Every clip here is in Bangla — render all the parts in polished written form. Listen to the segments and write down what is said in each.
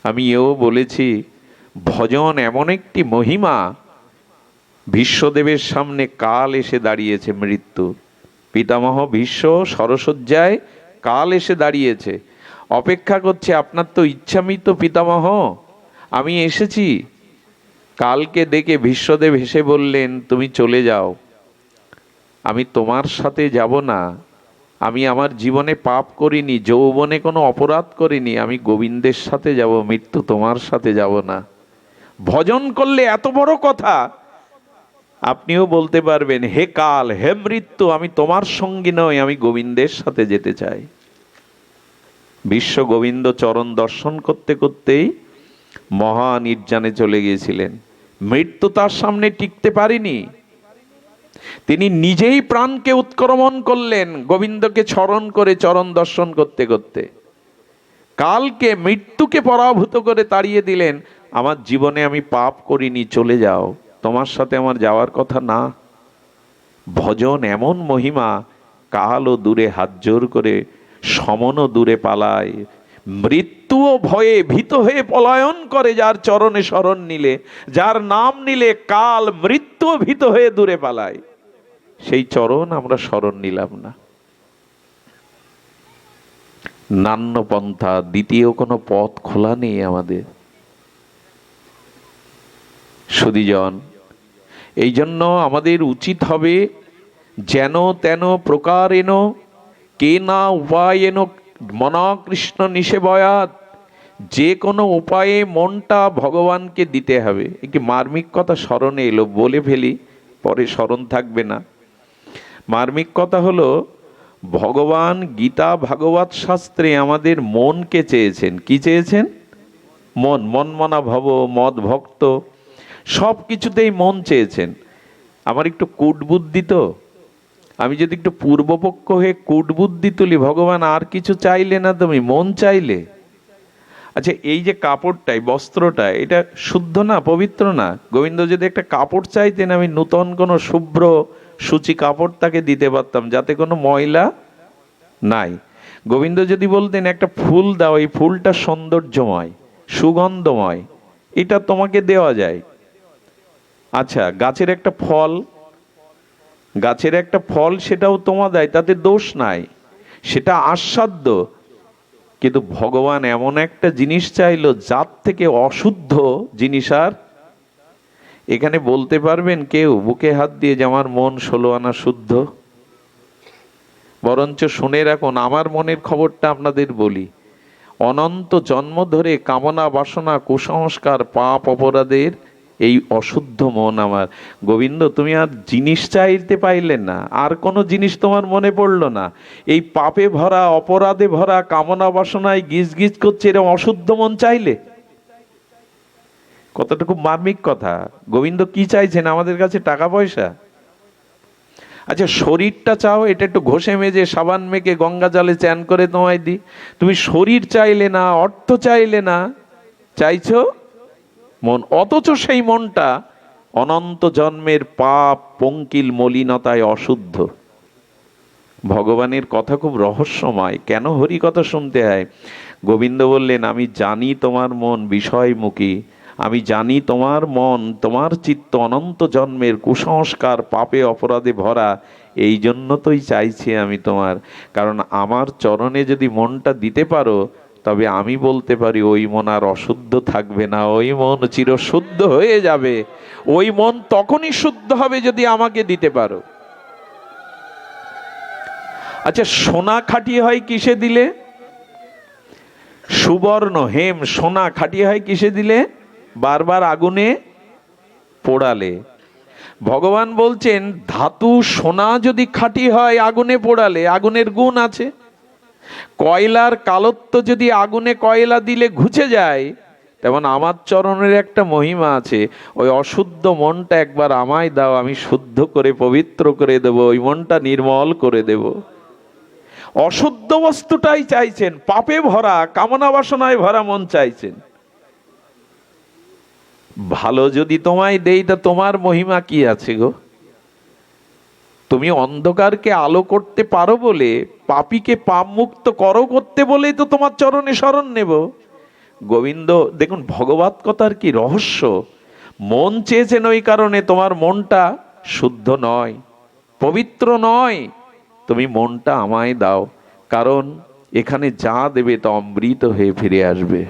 আমি এও বলেছি, ভজন এমন একটি মহিমা, ভীষ্মদেবের সামনে কাল এসে দাঁড়িয়েছে, মৃত্যু পিতামহ ভীষ্ম সরসজ্জায় কাল এসে দাঁড়িয়েছে, অপেক্ষা করছে। আপনার তো ইচ্ছামিত পিতামহ, আমি এসেছি। কালকে দেখে ভীষ্মদেব হেসে বললেন, তুমি চলে যাও, আমি তোমার সাথে যাব না। আমি আমার জীবনে পাপ করিনি, যৌবনে কোনো অপরাধ করিনি, আমি গোবিন্দের সাথে যাব, মৃত্যু তোমার সাথে যাব না। ভজন করলে এত বড় কথা। আপনিও বলতে পারবেন, হে কাল, হে মৃত্যু, আমি তোমার সঙ্গী নই, আমি গোবিন্দের সাথে যেতে চাই। বিশ্ব গোবিন্দ চরণ দর্শন করতে করতেই মহা নির্জানে চলে গিয়েছিলেন। মৃত্যু তার সামনে টিকতে পারেনি। তিনি নিজেই প্রাণকে উৎক্রমণ করলেন গোবিন্দকে স্মরণ করে, চরণ দর্শন করতে করতে। কালকে, মৃত্যুকে পরাভূত করে তাড়িয়ে দিলেন, আমার জীবনে আমি পাপ করিনি, চলে যাও, তোমার সাথে আমার যাওয়ার কথা না। ভজন এমন মহিমা, কালও দূরে হাত জোর করে, সমনও দূরে পালায়, মৃত্যুও ভয়ে ভীত হয়ে পলায়ন করে যার চরণে শরণ নিলে, যার নাম নিলে কাল মৃত্যুও ভীত হয়ে দূরে পালায়। সেই চরণ আমরা শরণ নিলাম না। নান্যপন্থা, দ্বিতীয় কোনো পথ খোলা নেই আমাদের। সুধীজন, এই জন্য আমাদের উচিত হবে, যেন তেন প্রকারেণ কে না উপায়েন মনা কৃষ্ণ নিষেবয়াত, যে কোনো উপায়ে মনটা ভগবানকে দিতে হবে। একটি মার্মিক কথা স্মরণে এলো, বলে ফেলি, পরে স্মরণ থাকবে না। মার্মিক কথা হলো, ভগবান গীতা ভাগবত শাস্ত্রে আমাদের মনকে চেয়েছেন। কি চেয়েছেন? মন। মনমনা ভব, মদ ভক্ত, সব কিছুতেই মন চেয়েছেন। আমার একটু কূট বুদ্ধি তো, আমি যদি একটু পূর্বপক্ষ হয়ে কূট বুদ্ধি তুলি, ভগবান আর কিছু চাইলে না, তুমি মন চাইলে। আচ্ছা, এই যে কাপড়টাই, বস্ত্রটা, এটা শুদ্ধ না, পবিত্র না? গোবিন্দ যদি একটা কাপড় চাইতেন, আমি নূতন কোনো শুভ্র সূচি কাপড় তাকে দিতে পারতাম, যাতে কোনো ময়লা নাই। গোবিন্দ যদি বলতেন একটা ফুল দাও, এই ফুলটা সৌন্দর্যময়, সুগন্ধময়, এটা তোমাকে দেওয়া যায়। আচ্ছা, গাছের একটা ফল, গাছের একটা ফল, সেটাও তোমা দেয়, তাতে দোষ নাই, সেটা আস্বাদ্য। কিন্তু ভগবান এমন একটা জিনিস চাইলো, যার থেকে অশুদ্ধ জিনিস আর। এখানে বলতে পারবেন কেউ বুকে হাত দিয়ে যে আমার মন 16 আনা শুদ্ধ? বরঞ্চ শুনে রাখুন, আমার মনের খবরটা আপনাদের বলি। অনন্ত জন্ম ধরে কামনা বাসনা কুসংস্কার পাপ অপরাধের এই অশুদ্ধ মন আমার। গোবিন্দ, তুমি আর জিনিস চাইতে পাইলে না, আর কোনো জিনিস তোমার মনে পড়লো না, এই পাপে ভরা, অপরাধে ভরা, কামনা বাসনায় গিজ গিজ করছে এরকম অশুদ্ধ মন চাইলে? কতটুকু মার্মিক কথা। গোবিন্দ কি চাইছেন আমাদের কাছে? টাকা পয়সা? আচ্ছা, শরীরটা চাও, এটা একটু ঘষে মেজে সাবান মেখে গঙ্গা জলে চান করে তোমায় দিই। তুমি শরীর চাইলে না, অর্থ চাইলে না, চাইছো মন। অথচ সেই মনটা অনন্ত জন্মের পাপ পঙ্কিল মলিনতায় অশুদ্ধ। ভগবানের কথা খুব রহস্যময়। কেন হরি কথা শুনতে হয়? গোবিন্দ বললেন, আমি জানি তোমার মন বিষয়মুখী, আমি জানি তোমার মন, তোমার চিত্ত অনন্ত জন্মের কুসংস্কার পাপে অপরাধে ভরা, এই জন্য তোই চাইছি আমি তোমার। কারণ আমার চরণে যদি মনটা দিতে পারো, তবে আমি বলতে পারি ওই মন আর অশুদ্ধ থাকবে না, ওই মন চিরশুদ্ধ হয়ে যাবে। ওই মন তখনই শুদ্ধ হবে যদি আমাকে দিতে পারো। আচ্ছা, সোনা খাঁটি হয় কিসে দিলে? সুবর্ণ হেম সোনা খাঁটি হয় কিসে দিলে? বারবার আগুনে পোড়ালে। ভগবান বলছেন, ধাতু সোনা যদি খাঁটি হয় আগুনে পোড়ালে, আগুনের গুণ আছে। কয়লার কালত্ব যদি আগুনে কয়লা দিলে ঘুচে যায়, তেমন আমার চরণের একটা মহিমা আছে। ওই অশুদ্ধ মনটা একবার আমায় দাও, আমি শুদ্ধ করে পবিত্র করে দেব, ওই মনটা নির্মল করে দেব। অশুদ্ধ বস্তুটাই চাইছেন, পাপে ভরা কামনা বাসনায় ভরা মন চাইছেন। ভালো যদি তোমায় দেই, তা তোমার মহিমা কি আছে গো? তুমি অন্ধকারকে আলো করতে পারো বলে, পাপীকে পাপ মুক্ত করো করতে বলেই তো তোমার চরণে শরণ নেব। গোবিন্দ দেখুন ভগবত কথার কি রহস্য। মন চেয়েছেন ওই কারণে তোমার মনটা শুদ্ধ নয়, পবিত্র নয়, তুমি মনটা আমায় দাও, কারণ এখানে যা দেবে তা অমৃত হয়ে ফিরে আসবে।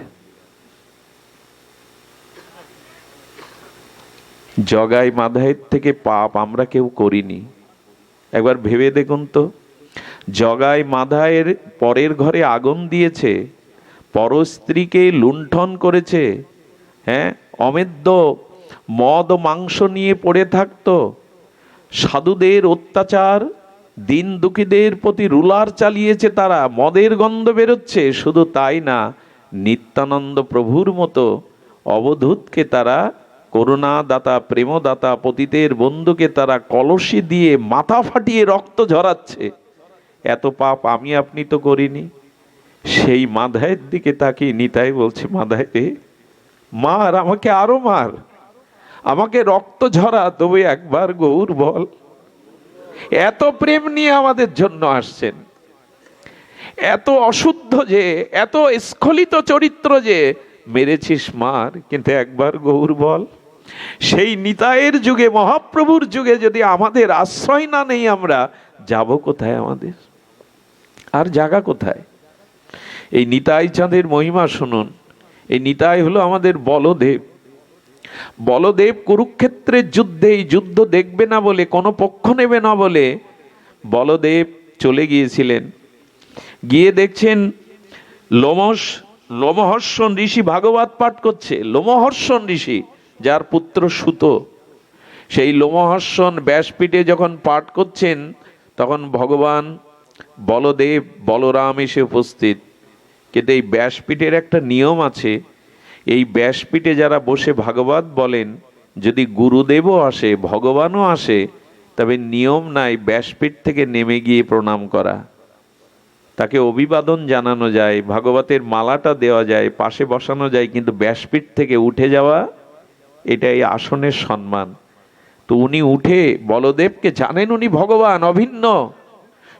জগাই মাধাইয়ের থেকে পাপ আমরা কেউ করিনি। একবার ভেবে দেখুন তো, জগাই মাধাইয়ের পরের ঘরে আগুন দিয়েছে, পর স্ত্রীকে লুণ্ঠন করেছে, হ্যাঁ, অমেদ্য মদ ও মাংস নিয়ে পড়ে থাকতো, সাধুদের অত্যাচার, দিন দুঃখীদের প্রতি রুলার চালিয়েছে তারা, মদের গন্ধ বেরোচ্ছে। শুধু তাই না, নিত্যানন্দ প্রভুর মতো অবধূতকে তারা, করুণাদাতা প্রেমদাতা পতিতের বন্ধুকে তারা কলসি দিয়ে মাথা ফাটিয়ে রক্ত ঝরাচ্ছে। এত পাপ আমি আপনি তো করিনি। সেই মাধায়ের দিকে তাকিয়ে নিতাই বলছে, মাধায় রে, মার, আমাকে আরো মার, আমাকে রক্ত ঝরা, তবে একবার গৌর বল। এত প্রেম নিয়ে আমাদের জন্য আসছেন, এত অশুদ্ধ যে, এত স্খলিত চরিত্র যে, মেরেছিস মার, কিন্তু একবার গৌর বল। সেই নিতাইয়ের যুগে, মহাপ্রভুর যুগে যদি আমাদের আশ্রয় না নেই, আমরা যাব কোথায়? আমাদের আর জায়গা কোথায়? এই নিতাই চাঁদের মহিমা শুনুন। এই নিতাই হলো আমাদের বলদেব। বলদেব কুরুক্ষেত্রের যুদ্ধে, এই যুদ্ধ দেখবে না বলে, কোনো পক্ষ নেবে না বলে বলদেব চলে গিয়েছিলেন। গিয়ে দেখছেন লোমহর্ষণ ঋষি ভাগবত পাঠ করছে। লোমহর্ষণ ঋষি, যার পুত্র সুত, সেই লোমহর্ষণ ব্যাসপীঠে যখন পাঠ করছেন, তখন ভগবান বলদেব বলরাম এসে উপস্থিত। কিন্তু এই ব্যাসপীঠের একটা নিয়ম আছে, এই ব্যাসপীঠে যারা বসে ভাগবত বলেন, যদি গুরুদেবও আসে, ভগবানও আসে, তবে নিয়ম নাই ব্যাসপীঠ থেকে নেমে গিয়ে প্রণাম করা। তাকে অভিবাদন জানানো যায়, ভাগবতের মালাটা দেওয়া যায়, পাশে বসানো যায়, কিন্তু ব্যাসপীঠ থেকে উঠে যাওয়া, এটা এই আসনের সম্মান। তো উনি উঠে, বলদেবকে জানেন উনি ভগবান অভিন্ন,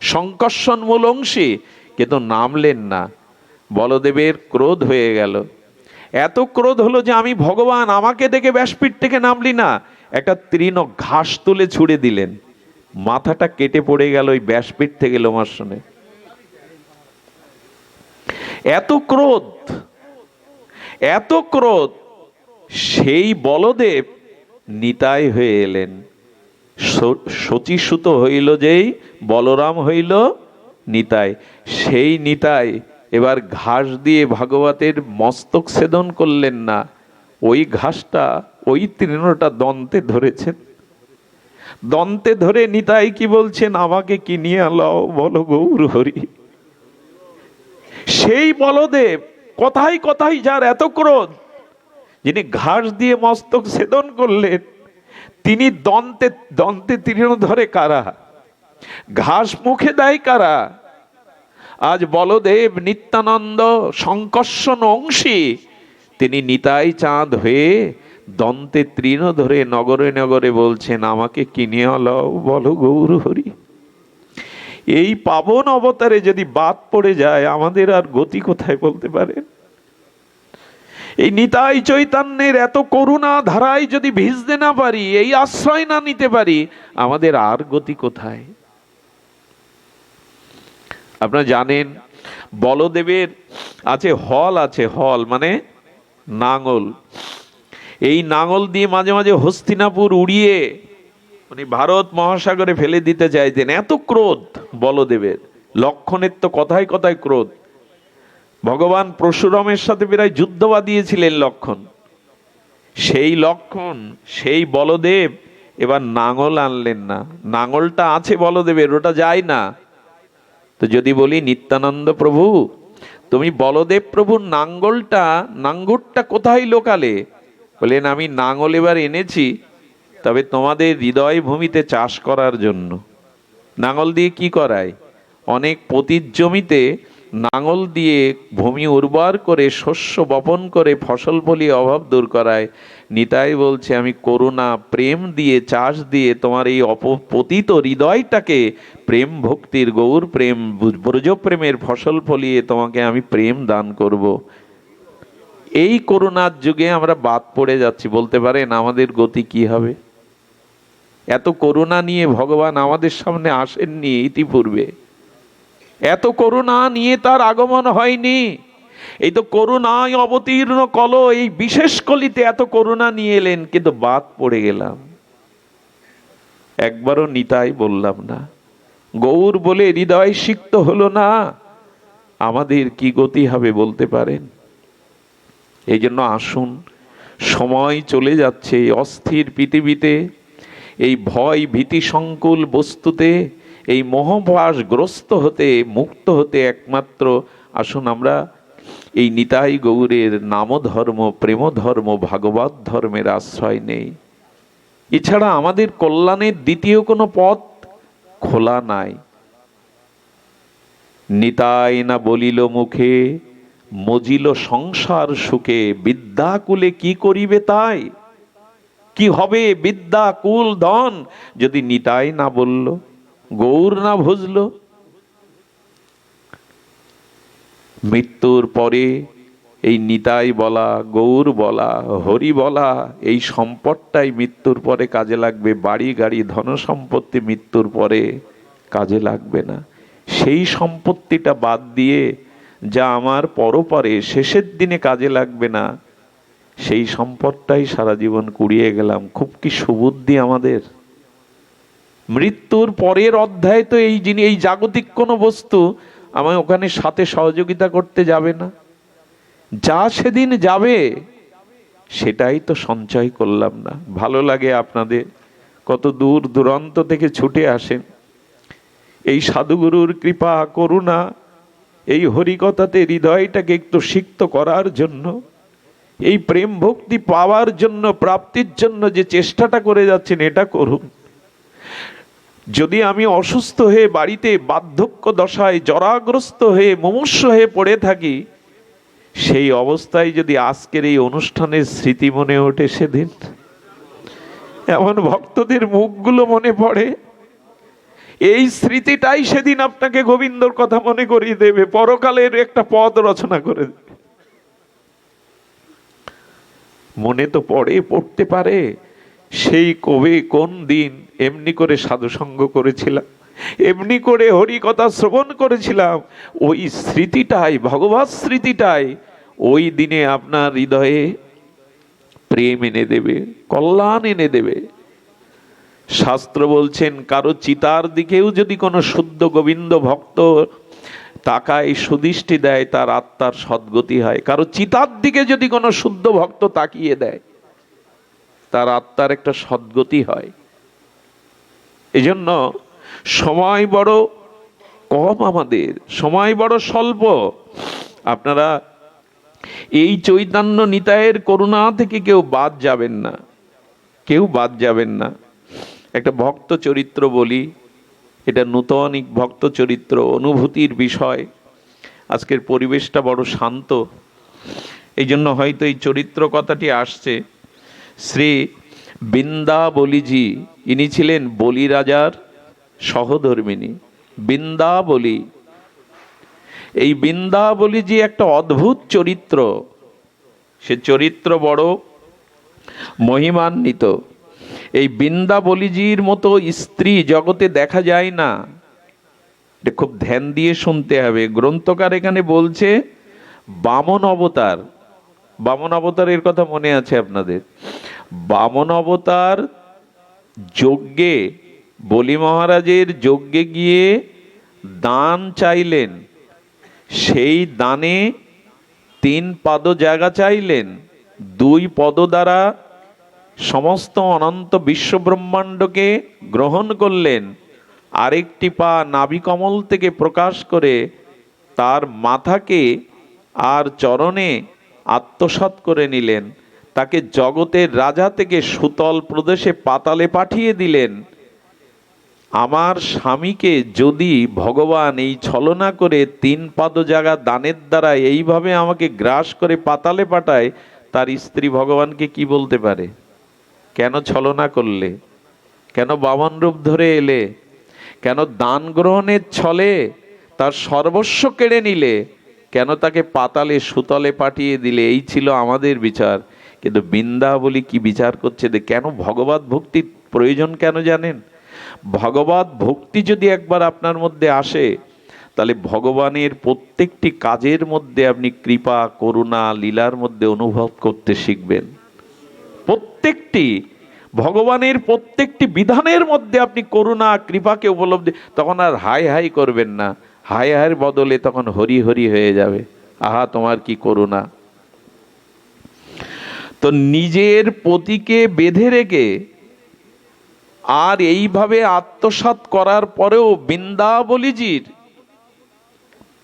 সংকর্ষণ মূল অংশী, কিন্তু নামলেন না। বলদেবের ক্রোধ হয়ে গেল। এত ক্রোধ হলো যে, আমি ভগবান, আমাকে দেখে ব্যাসপীঠ থেকে নামলি না। একটা তৃণ ঘাস তুলে ছুড়ে দিলেন, মাথাটা কেটে পড়ে গেল ওই ব্যাসপীঠ থেকে লোমাসনে। এত ক্রোধ, এত ক্রোধ। সেই বলদেব নিতাই হয়ে এলেন। শচীসুত হইল যেই, বলরাম হইল নিতাই। সেই নিতাই এবার ঘাস দিয়ে ভাগবতের মস্তক ছেদন করলেন না, ওই ঘাসটা, ওই তৃণটা দন্তে ধরেছেন। দন্তে ধরে নিতাই কি বলছেন, আমাকে কিনিয়া লও বলো গৌর হরি। সেই বলদেব, কথাই কথাই যার এত ক্রোধ, যিনি ঘাস দিয়ে মস্তক ছেদন করলেন, তিনি দন্তে দন্তে তৃণ ধরে কারা? ঘাস মুখে দেয় কারা? আজ বলদেব নিত্যানন্দ সংকর্ষণ অংশী, তিনি নিতাই চাঁদ হয়ে দন্তে তৃণ ধরে নগরে নগরে বলছেন, আমাকে কিনিয়া লও বলো গৌর হরি। এই পাবন অবতারে যদি বাদ পড়ে যায়, আমাদের আর গতি কোথায় বলতে পারেন? এই নিতাই চৈতন্যের এত করুণা ধারায় যদি ভিজতে না পারি, এই আশ্রয় না নিতে পারি, আমাদের আর গতি কোথায়? আপনারা জানেন বলদেবের আছে হল, আছে হল মানে নাঙল। এই নাঙল দিয়ে মাঝে মাঝে হস্তিনাপুর উড়িয়ে উনি ভারত মহাসাগরে ফেলে দিতে চাইতেন। এত ক্রোধ বলদেবের। লক্ষণের তো কথায় কথায় ক্রোধ। ভগবান পরশুরামের সাথে প্রায় যুদ্ধ বাঁধিয়েছিলেন লক্ষণ। সেই লক্ষণ, সেই বলদেব এবার নাঙল আনলেন না। নাঙলটা আছে বলদেবের, ওটা যায় না। তো যদি বলি, নিত্যানন্দ প্রভু, তুমি বলদেব প্রভুর নাঙ্গলটা কোথায় লোকালে? বলেন, আমি নাঙল এবার এনেছি, তবে তোমাদের হৃদয় ভূমিতে চাষ করার জন্য। নাঙল দিয়ে কি করায়? অনেক পতির জমিতে নাঙল দিয়ে ভূমি উর্বর করে শস্য বপন করে ফসল ফলিয়ে অভাব দূর করায়। নিতাই বলছে, আমি করুণা প্রেম দিয়ে, চাষ দিয়ে তোমার এই পতিত হৃদয়টাকে প্রেম ভক্তির, গৌর প্রেম, ব্রজ প্রেমের ফসল ফলিয়ে তোমাকে আমি প্রেম দান করব। এই করোনার যুগে আমরা বাদ পড়ে যাচ্ছি, বলতে পারেন আমাদের গতি কি হবে? এত করোনা নিয়ে ভগবান আমাদের সামনে আসেননি ইতিপূর্বে, এত করোনা নিয়ে তার আগমন হয়নি। এই তো করোনায় অবতীর্ণ কল, এই বিশেষ কলিতে এত করোনা নিয়ে এলেন, কিন্তু বাদ পড়ে গেলাম, একবারও নিতাই বললাম না, গৌর বলে হৃদয় সিক্ত হলো না। আমাদের কি গতি হবে বলতে পারেন? এই জন্য আসুন, সময় চলে যাচ্ছে এই অস্থির পৃথিবীতে, এই ভয় ভীতি সংকুল বস্তুতে, এই মোহভাসগ্রস্ত হতে মুক্ত হতে একমাত্র আসুন আমরা এই নিতাই গৌরের নামধর্ম, প্রেম ধর্ম, ভাগবত ধর্মের আশ্রয় নেই। এছাড়া আমাদের কল্যাণের দ্বিতীয় কোনো পথ খোলা নাই। নিতাই না বলিল মুখে, মজিল সংসার সুখে, বিদ্যাকুলে কি করিবে তাই? কি হবে বিদ্যা কুল ধন যদি নিতাই না বলল, গৌর না ভজল? মৃত্যুর পরে এই নিতাই বলা, গৌর বলা, হরি বলা, এই সম্পদটাই মৃত্যুর পরে কাজে লাগবে। বাড়ি গাড়ি ধন সম্পত্তি মৃত্যুর পরে কাজে লাগবে না। সেই সম্পত্তিটা বাদ দিয়ে যা আমার পরপরে শেষের দিনে কাজে লাগবে না, সেই সম্পদটাই সারা জীবন কুড়িয়ে গেলাম। খুব কি সুবুদ্ধি আমাদের! মৃত্যুর পরের অধ্যায় তো এই যিনি, এই জাগতিক কোনো বস্তু আমায় ওখানে সাথে সহযোগিতা করতে যাবে না। যা সেদিন যাবে সেটাই তো সঞ্চয় করলাম না। ভালো লাগে আপনাদের, কত দূর দূরান্ত থেকে ছুটে আসেন এই সাধুগুরুর কৃপা করুণা, এই হরিকথাতে হৃদয়টাকে একটু সিক্ত করার জন্য, এই প্রেম ভক্তি পাওয়ার জন্য, প্রাপ্তির জন্য যে চেষ্টাটা করে যাচ্ছেন, এটা করুন। যদি আমি অসুস্থ হয়ে বাড়িতে বার্ধক্য দশায় জরাগ্রস্ত হয়ে মুমূর্ষু হয়ে পড়ে থাকি, সেই অবস্থায় যদি আজকের এই অনুষ্ঠানের স্মৃতি মনে ওঠে, সেদিন এমন ভক্তদের মুখগুলো মনে পড়ে, এই স্মৃতিটাই সেদিন আপনাকে গোবিন্দর কথা মনে করিয়ে দেবে, পরকালের একটা পথ রচনা করে দেবে। মনে তো পড়তে পারে সেই কবে কোন দিন এমনি করে সাধুসঙ্গ করেছিলাম, এমনি করে হরি কথা শ্রবণ করেছিলাম। ওই স্মৃতিটাই, ভগবত স্মৃতিটাই ওই দিনে আপনার হৃদয়ে প্রেম এনে দেবে, কল্যাণ এনে দেবে। শাস্ত্র বলছেন, কারো চিতার দিকেও যদি কোনো শুদ্ধ গোবিন্দ ভক্ত তাকায়, সুদৃষ্টি দেয়, তার আত্মার সদ্গতি হয়। কারো চিতার দিকে যদি কোনো শুদ্ধ ভক্ত তাকিয়ে দেয়, তার আত্মার একটা সদ্গতি হয়। এজন্য সময় বড় কম, আমাদের সময় বড় স্বল্প। আপনারা এই চৈতন্য নিতায়ের করুণা থেকে কেউ বাদ যাবেন না, কেউ বাদ যাবেন না। একটা ভক্ত চরিত্র বলি, এটা নূতন ভক্ত চরিত্র, অনুভূতির বিষয়। আজকের পরিবেশটা বড় শান্ত, এই জন্য হয়তো এই চরিত্র কথাটি আসছে। শ্রী বৃন্দাবলীজি, ইনি ছিলেন বলি রাজার সহধর্মিনী। বৃন্দাবলী, এই বৃন্দাবলীজি একটা অদ্ভুত চরিত্র। সে চরিত্র বড় মহিমান্বিত। এই বৃন্দাবলীজির মতো স্ত্রী জগতে দেখা যায় না। এটা খুব ধ্যান দিয়ে শুনতে হবে। গ্রন্থকার এখানে বলছে বামন অবতার। বামন অবতারের কথা মনে আছে আপনাদের? বামন অবতার যজ্ঞে, বলি মহারাজের যজ্ঞে গিয়ে দান চাইলেন। সেই দানে 3 পদ জায়গা চাইলেন। 2 পদ দ্বারা সমস্ত অনন্ত বিশ্ব ব্রহ্মাণ্ডকে গ্রহণ করলেন। আরেকটি পা নাভিকমল থেকে প্রকাশ করে তার মাথাকে আর চরণে আত্মসাৎ করে নিলেন। তাকে জগতের রাজা থেকে সুতল প্রদেশে পাতালে পাঠিয়ে দিলেন। আমার স্বামীকে যদি ভগবান এই ছলনা করে 3 পদ জায়গা দানের দ্বারা এইভাবে আমাকে গ্রাস করে পাতালে পাঠায়, তার স্ত্রী ভগবানকে কি বলতে পারে? কেন ছলনা করলে? কেন বামন রূপ ধরে এলে? কেন দান গ্রহণের ছলে তার সর্বস্ব কেড়ে নিলে? কেন তাকে পাতালে সুতলে পাঠিয়ে দিলে, এই ছিল আমাদের বিচার। কিন্তু বৃন্দাবলী কি বিচার করছে, কেন ভগবত ভক্তির প্রয়োজন কেন জানেন? ভগবত ভক্তি যদি একবার আপনার মধ্যে আসে, তাহলে ভগবানের প্রত্যেকটি কাজের মধ্যে আপনি কৃপা, করুণা, লীলার মধ্যে অনুভব করতে শিখবেন। প্রত্যেকটি ভগবানের প্রত্যেকটি বিধানের মধ্যে আপনি করুণা, কৃপাকে উপলব্ধি, তখন আর হাই হাই করবেন না। হাই হাইয়ের বদলে তখন হরি হরি হয়ে যাবে। আহা, তোমার কি করুণা! তো নিজের পতিকে বেঁধে রেখে আর এইভাবে আত্মসাৎ করার পরেও বৃন্দাবলীজির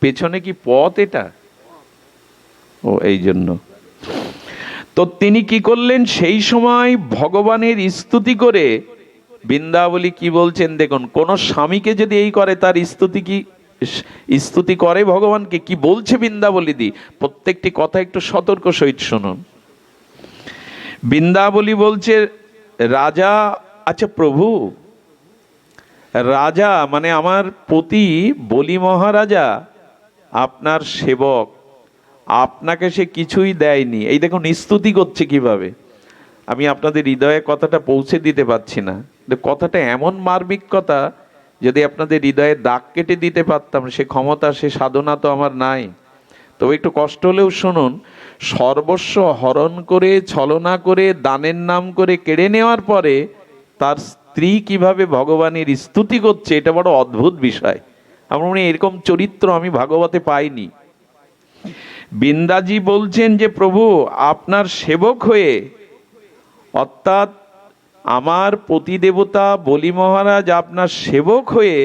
পেছনে কি পথ এটা? ও এই জন্য তো তিনি কি করলেন, সেই সময় ভগবানের স্তুতি করে বৃন্দাবলী কি বলছেন দেখুন। কোন স্বামীকে যদি এই করে, তার স্তুতি করে ভগবানকে, কি বলছে বৃন্দাবলী দি, প্রত্যেকটি কথা একটু সতর্ক সহিত শুনুন। বৃন্দাবলী বলছে, রাজা, আচ্ছা প্রভু, রাজা মানে আমার পতি বলি মহারাজা আপনার সেবক, আপনাকে সে কিছুই দেয়নি। এই দেখুন স্তুতি করছে কিভাবে। আমি আপনাদের হৃদয়ে কথাটা পৌঁছে দিতে পারছি না, কথাটা এমন মার্মিক কথা, যদি আপনাদের হৃদয়ে দাগ কেটে দিতে পারতাম, সে ক্ষমতা, সে সাধনা তো আমার নাই। তবে একটু কষ্ট হলেও শুনুন। সর্বস্ব হরণ করে, ছলনা করে, দানের নাম করে কেড়ে নেওয়ার পরে তার স্ত্রী কিভাবে ভগবানের স্তুতি করছে, এটা বড় অদ্ভুত বিষয়। আমার মনে হয় এরকম চরিত্র আমি ভাগবতে পাইনি। বৃন্দাজি বলছেন যে প্রভু, আপনার সেবক হয়ে, অর্থাৎ আমার পতিদেবতা বলি মহারাজ আপনার সেবক হয়ে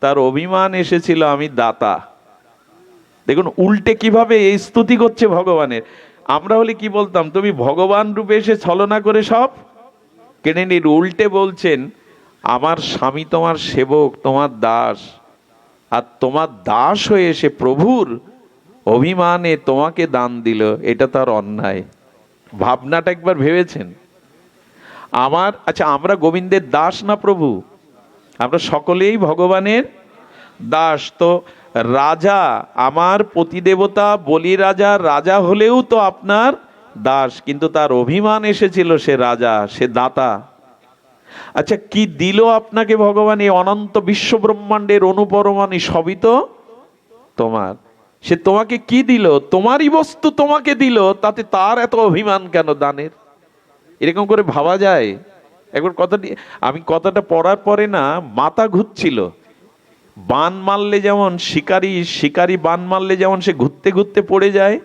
তার অভিমান এসেছিল আমি দাতা। দেখুন উল্টে কিভাবে এই স্তুতি করছে ভগবানের। আমরা হলে কি বলতাম, তুমি ভগবান রূপে এসে ছলনা করে সব কেড়ে নিল। উল্টে বলছেন, আমার স্বামী তোমার সেবক, তোমার দাস, আর তোমার দাস হয়ে এসে প্রভুর অভিমানে তোমাকে দান দিল, এটা তার অন্যায়। ভাবনাটা একবার ভেবেছেন? আচ্ছা, আমরা গোবিন্দের দাস না প্রভু? আমরা সকলেই ভগবানের দাস। তো রাজা, আমার পতিদেবতা বলি রাজা হলেও তো আপনার দাস, কিন্তু তার অভিমান এসেছিল সে রাজা, সে দাতা। আচ্ছা, কি দিল আপনাকে ভগবান? এই অনন্ত বিশ্ব ব্রহ্মাণ্ডের অনুপরমাণু সবই তো তোমার। সে তোমাকে কি দিল? তোমারই বস্তু তোমাকে দিল, তাতে তার এত অভিমান কেন দানের? এরকম করে ভাবা যায়? একবার আমি কথাটা পড়ার পরে না মাথা ঘুরছিল। বান মারলে যেমন শিকারি বান মারলে যেমন সে ঘুরতে ঘুরতে পড়ে যায়,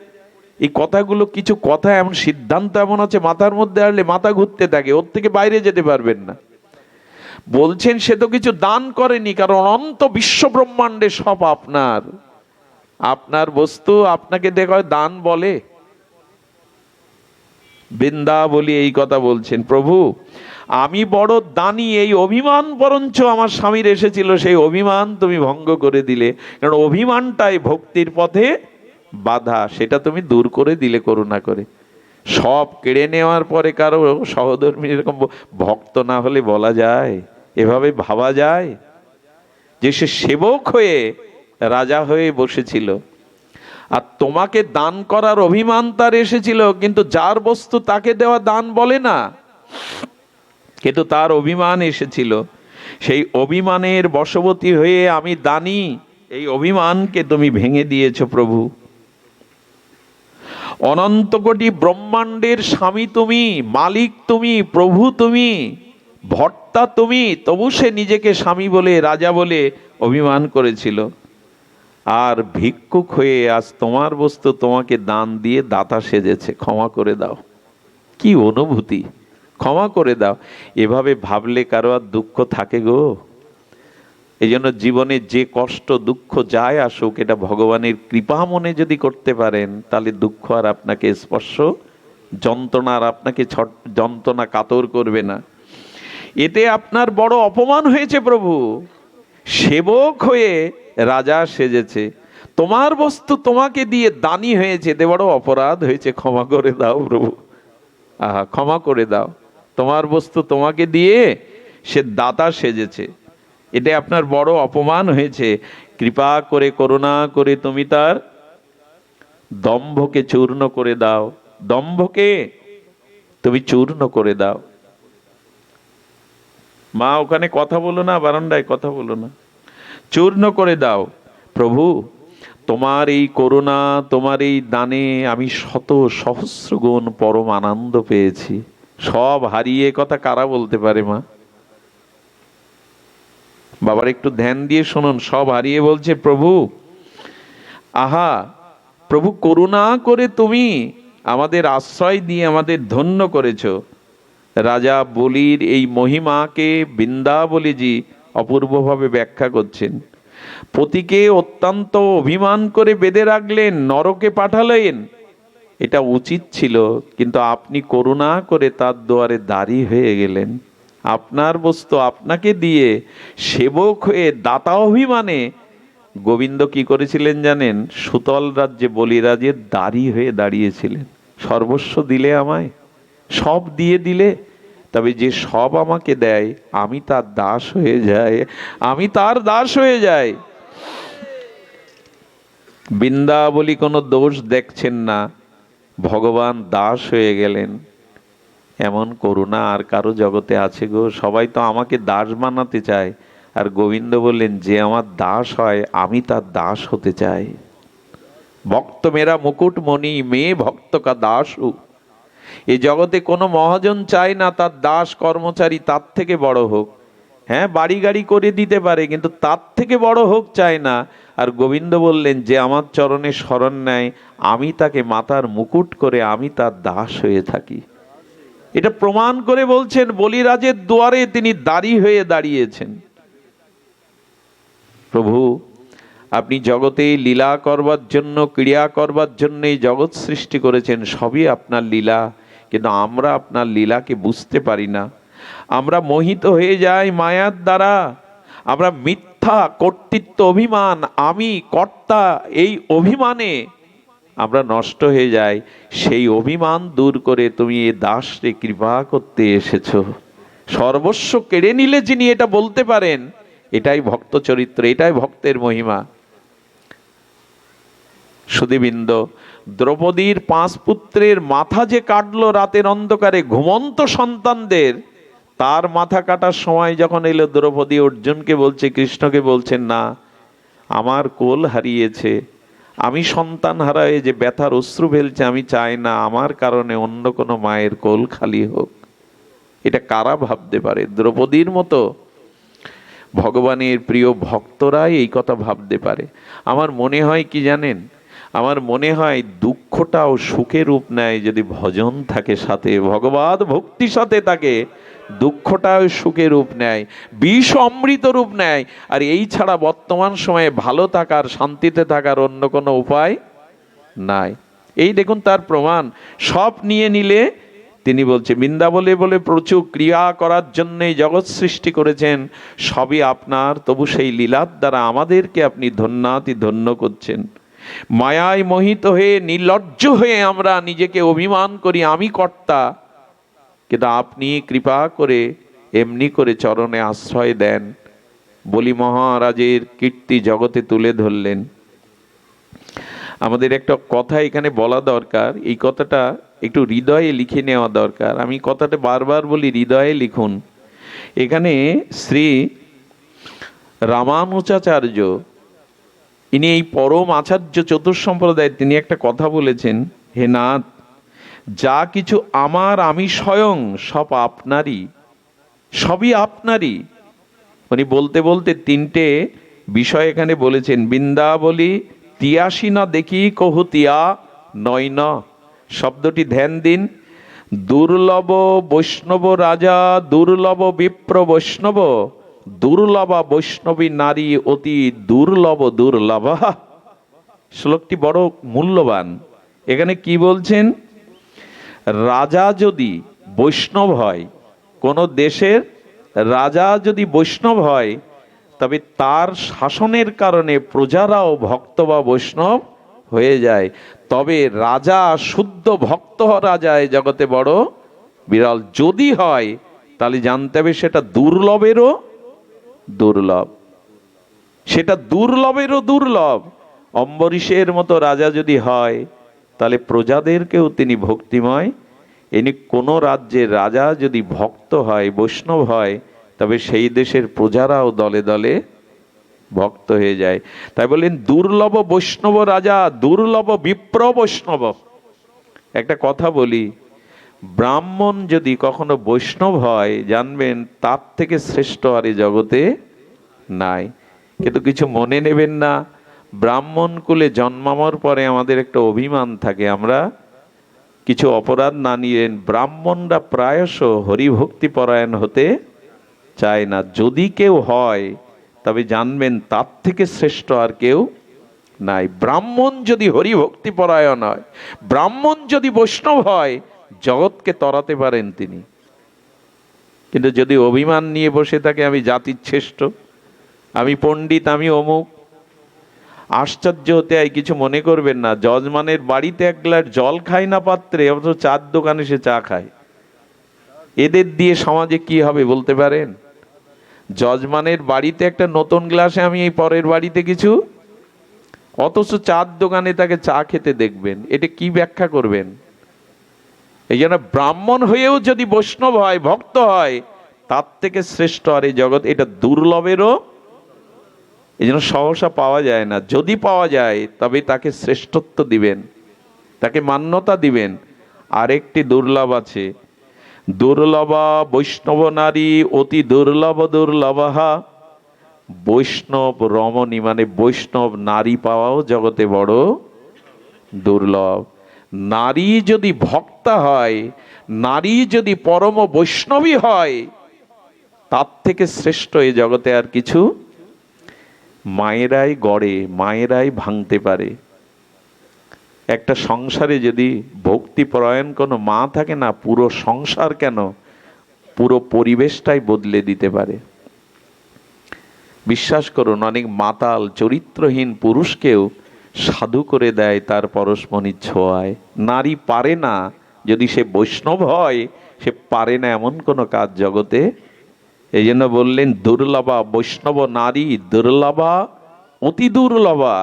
এই কথাগুলো, কিছু কথা এমন, সিদ্ধান্ত এমন আছে মাথার মধ্যে আসলে মাথা ঘুরতে থাকে, ওর থেকে বাইরে যেতে পারবেন না। বলছেন সে তো কিছু দান করেনি, কারণ অনন্ত বিশ্ব ব্রহ্মাণ্ডে সব আপনার। আপনার বস্তু আপনাকে দেখো দান বলে? বৃন্দাবলী এই কথা বলছেন, প্রভু আমি বড় দানি, এই অভিমান বরঞ্চ আমার স্বামীর এসেছিল, সেই অভিমান তুমি ভঙ্গ করে দিলে। কারণ অভিমানটাই ভক্তির পথে বাধা, সেটা তুমি দূর করে দিলে করুণা করে। সব কেড়ে নেওয়ার পরে কারো সহধর্মী এরকম ভক্ত না হলে বলা যায়? এভাবে ভাবা যায় যে সে সেবক হয়ে রাজা হয়ে বসেছিল, আর তোমাকে দান করার অভিমান তার এসেছিল, কিন্তু যার বস্তু তাকে দেওয়া দান বলে না, কিন্তু তার অভিমান এসেছিল। সেই অভিমানের বশবর্তী হয়ে আমি দানি, এই অভিমানকে তুমি ভেঙে দিয়েছো প্রভু। অনন্ত কোটি ব্রহ্মাণ্ডের স্বামী তুমি, মালিক তুমি, প্রভু তুমি, ভর্তা তুমি, তবু সে নিজেকে স্বামী বলে, রাজা বলে অভিমান করেছিল। আর ভিক্ষুক হয়ে আজ তোমার বস্তু তোমাকে দান দিয়ে দাতা সেজেছে, ক্ষমা করে দাও। কি অনুভূতি! ক্ষমা করে দাও। এভাবে ভাবলে কারো আর দুঃখ থাকে গো? এই জন্য জীবনে যে কষ্ট দুঃখ যায় আসুক, এটা ভগবানের কৃপা মনে যদি করতে পারেন, তাহলে দুঃখ আর আপনাকে স্পর্শ, যন্ত্রণা আর আপনাকে যন্ত্রণা কাতর করবে না। এতে আপনার বড় অপমান হয়েছে প্রভু, সেবক হয়ে রাজা সেজেছে, তোমার বস্তু তোমাকে দিয়ে দানি হয়েছে, এতে বড় অপরাধ হয়েছে, ক্ষমা করে দাও প্রভু। আহা, ক্ষমা করে দাও। তোমার বস্তু তোমাকে দিয়ে সে দাতা সেজেছে, এটা আপনার বড় অপমান হয়েছে। কৃপা করে, করুণা করে তুমি তার দম্ভকে চূর্ণ করে দাও, দম্ভকে তুমি চূর্ণ করে দাও। মা ওখানে কথা বলো না, বারান্দায় কথা বলো না, চূর্ণ করে দাও। প্রভু, তোমার এই করুণা, তোমার এই দানে আমি শত সহস্র গুণ পরম আনন্দ পেয়েছি। সব হারিয়ে কথা কারা বলতে পারে মা? বাবার একটু ধ্যান দিয়ে শুনুন। সব হারিয়ে বলছে প্রভু, আহা প্রভু, করুণা করে তুমি আমাদের আশ্রয় দিয়ে আমাদের ধন্য করেছো। রাজা বলির এই মহিমাকে বৃন্দাবলীজি অপূর্বভাবে ব্যাখ্যা করছেন। পতিকে অত্যন্ত অভিমান করে বেঁধে রাখলেন, নরকে পাঠালেন, এটা উচিত ছিল, কিন্তু আপনি করুণা করে তার দুয়ারে দাঁড়ি হয়ে গেলেন। আপনার বস্তু আপনাকে দিয়ে সেবক হয়ে দাতা অভিমানে গোবিন্দ কি করেছিলেন জানেন? সুতল রাজ্যে বলিরাজের দাঁড়ি হয়ে দাঁড়িয়েছিলেন। সর্বস্ব দিলে আমায়, সব দিয়ে দিলে, তবে যে সব আমাকে দেয় আমি তার দাস হয়ে যাই, আমি তার দাস হয়ে যাই। বৃন্দাবলী কোনো দোষ দেখছেন না, ভগবান দাস হয়ে গেলেন। এমন করুণা আর কারো জগতে আছে গো? সবাই তো আমাকে দাস বানাতে চায়, আর গোবিন্দ বললেন যে আমার দাস হয় আমি তার দাস হতে চাই। ভক্ত মেরা মুকুটমণি, মেয়ে ভক্ত কা দাস হু। এই জগতে কোনো মহাজন চায় না তার দাস কর্মচারী তার থেকে বড় হোক। হ্যাঁ, বাড়ি গাড়ি করে দিতে পারে, কিন্তু তার থেকে বড় হোক চায় না। আর গোবিন্দ বললেন যে আমার চরণে শরণ নেয় আমি তাকে মাথার মুকুট করে আমি তার দাস হয়ে থাকি। এটা প্রমাণ করে বলছেন, বলিরাজের দুয়ারে তিনি দাঁড়ি হয়ে দাঁড়িয়েছেন। প্রভু, আপনি জগতে লীলা করবার জন্য, ক্রিয়া করবার জন্য এই জগৎ সৃষ্টি করেছেন, সবই আপনার লীলা, কিন্তু আমরা আপনার লীলাকে বুঝতে পারি না। আমরা মোহিত হয়ে যাই মায়ার দ্বারা। আমরা মিথ্যা কর্তৃত্ব অভিমান, আমি কর্তা, এই অভিমানে আমরা নষ্ট হয়ে যাই। সেই অভিমান দূর করে তুমি এ দাসরে কৃপা করতে এসেছো। সর্বস্ব কেড়ে নিলে যিনি এটা বলতে পারেন, এটাই ভক্ত চরিত্র, এটাই ভক্তের মহিমা। সুধীবৃন্দ, দ্রৌপদীর 5 পুত্রের মাথা যে কাটলো রাতের অন্ধকারে ঘুমন্ত সন্তানদের, তার মাথা কাটার সময় যখন এলো, দ্রৌপদী অর্জুনকে বলছে, কৃষ্ণকে বলছেন, না আমার কোল হারিয়েছে, আমি সন্তান হারায় যে ব্যথার অশ্রু ফেলছে, আমি চাই না আমার কারণে অন্য কোনো মায়ের কোল খালি হোক। এটা কারা ভাবতে পারে? দ্রৌপদীর মতো ভগবানের প্রিয় ভক্তরাই এই কথা ভাবতে পারে। আমার মনে হয় কি জানেন, আমার মনে হয় দুঃখটাও সুখের রূপ নেয় যদি ভজন থাকে সাথে, ভগবত ভক্তি সাথে থাকে, দুঃখটাও সুখের রূপ নেয়, বিষ অমৃত রূপ নেয়। আর এই ছাড়া বর্তমান সময়ে ভালো থাকার, শান্তিতে থাকার অন্য কোনো উপায় নাই। এই দেখুন তার প্রমাণ। সব নিয়ে নিলে তিনি বলছে, বৃন্দাবনে বলে প্রচুর ক্রিয়া করার জন্যই জগৎ সৃষ্টি করেছেন, সবই আপনার, তবু সেই লীলার দ্বারা আমাদেরকে আপনি ধন্যাতি ধন্য করছেন। মায়ায় মোহিত হয়ে, নির্লজ্জ হয়ে আমরা নিজেকে অভিমান করি আমি কর্তা, কিন্তু আপনি কৃপা করে এমনি করে চরণে আশ্রয় দেন। বলি মহারাজের কীর্তি জগতে তুলে ধরলেন। আমাদের একটা কথা এখানে বলা দরকার, এই কথাটা একটু হৃদয়ে লিখে নেওয়া দরকার। আমি কথাটা বারবার বলি, হৃদয়ে লিখুন। এখানে শ্রী রামানুজাচার্য, ইনি এই পরম আচার্য চতুর্সম্প্রদায়ের, তিনি একটা কথা বলেছেন, হে নাথ, যা কিছু আমার, আমি স্বয়ং সব আপনারই, সবই আপনারই। উনি বলতে বলতে 3টে বিষয় এখানে বলেছেন। বৃন্দাবলী তিয়াসী না দেখি কহু তিয়া নয় ন, শব্দটি ধ্যান দিন। দুর্লভ বৈষ্ণব রাজা, দুর্লভ বিপ্র বৈষ্ণব, দুর্লভা বৈষ্ণবী নারী অতি দুর্লভ দুর্লভা। শ্লোকটি বড় মূল্যবান। এখানে কি বলছেন? রাজা যদি বৈষ্ণব হয়, কোন দেশের রাজা যদি বৈষ্ণব হয়, তবে তার শাসনের কারণে প্রজারাও ভক্ত বা বৈষ্ণব হয়ে যায়। তবে রাজা শুদ্ধ ভক্ত রাজায় জগতে বড় বিরল। যদি হয় তাহলে জানতে হবে সেটা দুর্লভেরও দুর্লভ, সেটা দুর্লভেরও দুর্লভ। অম্বরীশের মতো রাজা যদি হয় তাহলে প্রজাদেরকেও তিনি ভক্তিময়। ইনি কোনো রাজ্যের রাজা যদি ভক্ত হয়, বৈষ্ণব হয়, তবে সেই দেশের প্রজারাও দলে দলে ভক্ত হয়ে যায়। তাই বললেন দুর্লভ বৈষ্ণব রাজা, দুর্লভ বিপ্র বৈষ্ণব। একটা কথা বলি, ব্রাহ্মণ যদি কখনো বৈষ্ণব হয়, জানবেন তার থেকে শ্রেষ্ঠ আর এই জগতে নাই। কিন্তু কিছু মনে নেবেন না, ব্রাহ্মণ কুলে জন্মানোর পরে আমাদের একটা অভিমান থাকে, আমরা কিছু অপরাধ না নিয়েন, ব্রাহ্মণরা প্রায়শ হরিভক্তি পরায়ণ হতে চায় না। যদি কেউ হয় তবে জানবেন তার থেকে শ্রেষ্ঠ আর কেউ নাই। ব্রাহ্মণ যদি হরিভক্তি পরায়ণ হয়, ব্রাহ্মণ যদি বৈষ্ণব হয়, জগৎকে তরাতে পারেন তিনি। কিন্তু যদি অভিমান নিয়ে বসে থাকে, আমি জাতির শ্রেষ্ঠ, আমি পণ্ডিত, আমি অমুক, আশ্চর্য হতে হয়। কিছু মনে করবেন না, যজমানের বাড়িতে এক গ্লাস জল খায় না পাত্রে, অথচ চার দোকানে সে চা খায়। এদের দিয়ে সমাজে কি হবে বলতে পারেন? যজমানের বাড়িতে একটা নতুন গ্লাসে আমি এই পরের বাড়িতে কিছু, অথচ চার দোকানে তাকে চা খেতে দেখবেন। এটা কি ব্যাখ্যা করবেন? এই জন্য ব্রাহ্মণ হয়েও যদি বৈষ্ণব হয়, ভক্ত হয়, তার থেকে শ্রেষ্ঠ আর এই জগৎ, এটা দুর্লভেরও। এই জন্য সহসা পাওয়া যায় না। যদি পাওয়া যায় তবে তাকে শ্রেষ্ঠত্ব দিবেন, তাকে মান্যতা দিবেন। আরেকটি দুর্লভ আছে, দুর্লভা বৈষ্ণব নারী অতি দুর্লভ দুর্লভা। বৈষ্ণব রমণী মানে বৈষ্ণব নারী পাওয়াও জগতে বড় দুর্লভ। নারী যদি ভক্তা হয়, নারী যদি পরম বৈষ্ণবী হয়, তার থেকে শ্রেষ্ঠ এই জগতে আর কিছু। মায়েরাই গড়ে, মায়েরাই ভাঙতে পারে। একটা সংসারে যদি ভক্তিপরায়ণ কোনো মা থাকে না, পুরো সংসার কেন, পুরো পরিবেশটাই বদলে দিতে পারে। বিশ্বাস করুন, অনেক মাতাল চরিত্রহীন পুরুষকেও সাধু করে দেয় তার পরশমণির ছোঁয়ায়। নারী পারে না, যদি সে বৈষ্ণব হয়, সে পারে না এমন কোনো কাজ জগতে। এই জন্য বললেন দুর্লভা বৈষ্ণব নারী, দুর্লভা অতি দুর্লভা।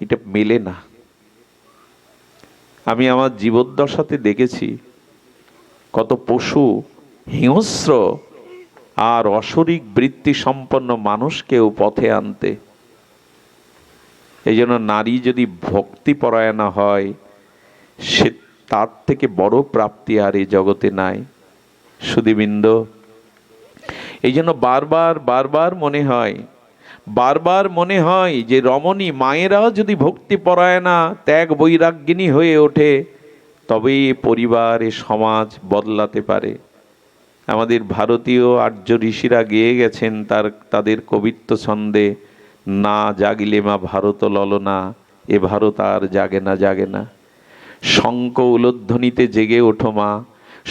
এটা মেলে না। আমি আমার জীবদ্দশাতে দেখেছি কত পশু, হিংস্র আর অশরিক বৃত্তি সম্পন্ন মানুষকেও পথে আনতে। এই জন্য নারী যদি ভক্তিপরায়ণা হয়, সে তার থেকে বড় প্রাপ্তি আর এই জগতে নাই। সুধীবৃন্দ, এই জন্য বারবার বারবার মনে হয়, বারবার মনে হয় যে রমণী মায়েরাও যদি ভক্তিপরায়ণা ত্যাগ বৈরাগ্যিনী হয়ে ওঠে, তবেই পরিবার, এ সমাজ বদলাতে পারে। আমাদের ভারতীয় আর্য ঋষিরা গেয়ে গেছেন তাদের কবিত্ব ছন্দে, না জাগিলে মা ভারত ললনা, এ ভারত আর জাগে না জাগে না। শঙ্খ উলোধ্বনিতে জেগে ওঠো মা,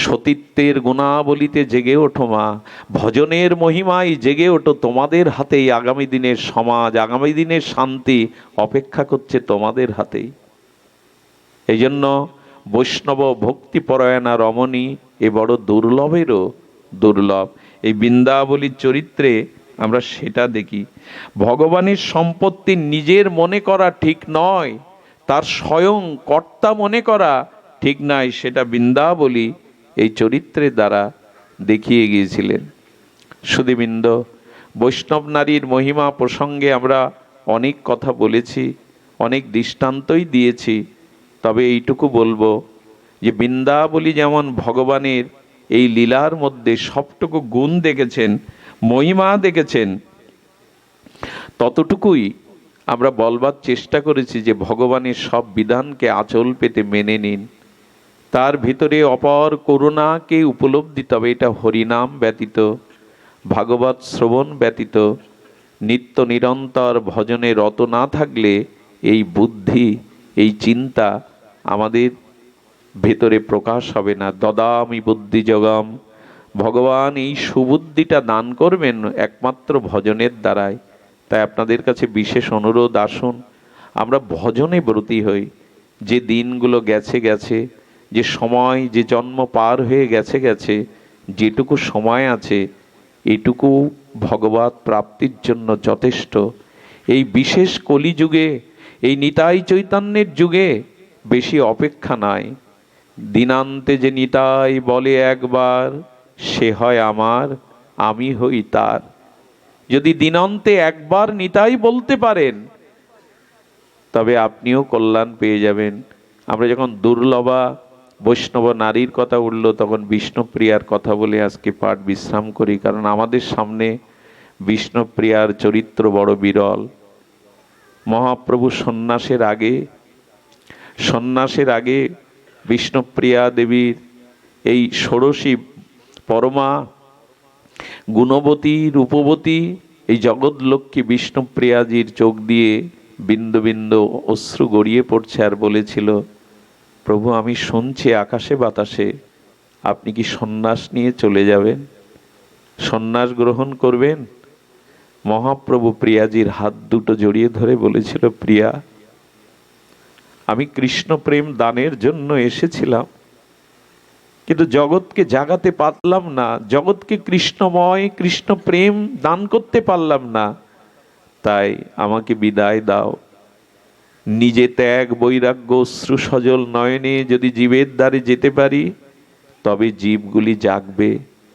সতীত্বের গুণাবলিতে জেগে ওঠো মা, ভজনের মহিমায় জেগে ওঠো। তোমাদের হাতেই আগামী দিনের সমাজ, আগামী দিনের শান্তি অপেক্ষা করছে তোমাদের হাতেই। এই জন্য বৈষ্ণব ভক্তিপরায়ণা রমণী এ বড় দুর্লভেরও দুর্লভ। এই বৃন্দাবলীর চরিত্রে আমরা সেটা দেখি। ভগবানের সম্পত্তি নিজের মনে করা ঠিক নয়, তার স্বয়ং কর্তা মনে করা ঠিক নয়, সেটা বৃন্দাবলী এই চরিত্রের দ্বারা দেখিয়ে গিয়েছিলেন। সুধীবৃন্দ, বৈষ্ণব নারীর মহিমা প্রসঙ্গে আমরা অনেক কথা বলেছি, অনেক দৃষ্টান্তই দিয়েছি। তবে এইটুকু বলবো যে বৃন্দাবলী যেমন ভগবানের এই লীলার মধ্যে সবটুকু গুণ দেখেছেন, মহিমা দেখেছেন, ততটুকুই আমরা বলবার চেষ্টা করেছি যে ভগবানের সব বিধানকে আঁচল পেতে মেনে নিন। তার ভিতরে অপার করুণাকে উপলব্ধি, তবে এটা হরিনাম ব্যতীত, ভাগবত শ্রবণ ব্যতীত, নিত্য নিরন্তর ভজনে রত না থাকলে এই বুদ্ধি, এই চিন্তা আমাদের ভেতরে প্রকাশ হবে না। দদামি বুদ্ধি যোগম, ভগবান এই সুবুদ্ধিটা দান করবেন একমাত্র ভজনের দ্বারাই। তাই আপনাদের কাছে বিশেষ অনুরোধ, আসুন আমরা ভজনে ব্রতী হই। যে দিনগুলো গেছে গেছে, যে সময়, যে জন্ম পার হয়ে গেছে গেছে, যেটুকু সময় আছে এটুকু ভগবত প্রাপ্তির জন্য যথেষ্ট। এই বিশেষ কলিযুগে, এই নিতাই চৈতন্যের যুগে বেশি অপেক্ষা নাই। দিনান্তে যে নিতাই বলে একবার, সে হয় আমার, আমি হই তার। যদি দিনান্তে একবার নিতাই বলতে পারেন, তবে আপনিও কল্যাণ পেয়ে যাবেন। আমরা যখন দুর্লভা বৈষ্ণব নারীর কথা উঠল, তখন বিষ্ণুপ্রিয়ার কথা বলে আজকে পাঠ বিশ্রাম করি, কারণ আমাদের সামনে বিষ্ণুপ্রিয়ার চরিত্র বড় বিরল। মহাপ্রভু সন্ন্যাসের আগে বিষ্ণুপ্রিয়া দেবীর এই ষোড়শী পরমা গুণবতী রূপবতী এই জগৎলক্ষ্মী বিষ্ণুপ্রিয়াজির চোখ দিয়ে বিন্দু বিন্দু অশ্রু গড়িয়ে পড়ছে, আর বলেছিল, প্রভু আমি শুনছি আকাশে বাতাসে আপনি কি সন্ন্যাস নিয়ে চলে যাবেন, সন্ন্যাস গ্রহণ করবেন। মহাপ্রভু প্রিয়াজির হাত দুটো জড়িয়ে ধরে বলেছিল, প্রিয়া আমি কৃষ্ণ প্রেম দানের জন্য এসেছিলাম, কিন্তু জগৎকে জাগাতে পারলাম না, জগৎকে কৃষ্ণময় কৃষ্ণ প্রেম দান করতে পারলাম না, তাই আমাকে বিদায় দাও। নিজে ত্যাগ বৈরাগ্য অশ্রু সজল নয়নে যদি জীবের দ্বারে যেতে পারি, তবে জীবগুলি জাগবে।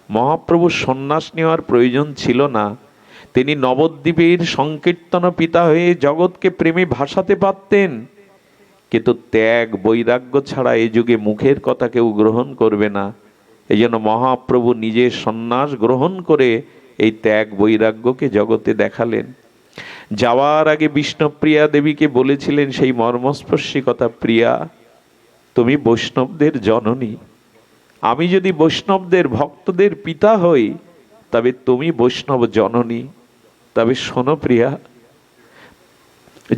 মহাপ্রভু সন্ন্যাস নেওয়ার প্রয়োজন ছিল না, তিনি নবদ্বীপের সংকীর্তন পিতা হয়ে জগৎকে প্রেমে ভাসাতে পারতেন, কিন্তু ত্যাগ বৈরাগ্য ছাড়া এই যুগে মুখের কথা কেউ গ্রহণ করবে না। এই জন্য মহাপ্রভু নিজে সন্ন্যাস গ্রহণ করে এই ত্যাগ বৈরাগ্যকে জগতে দেখালেন। যাওয়ার আগে বিষ্ণুপ্রিয়া দেবীকে বলেছিলেন সেই মর্মস্পর্শী কথা, প্রিয়া তুমি বৈষ্ণবদের জননী, আমি যদি বৈষ্ণবদের ভক্তদের পিতা হই, তবে তুমি বৈষ্ণব জননী। তবে শোনো প্রিয়া,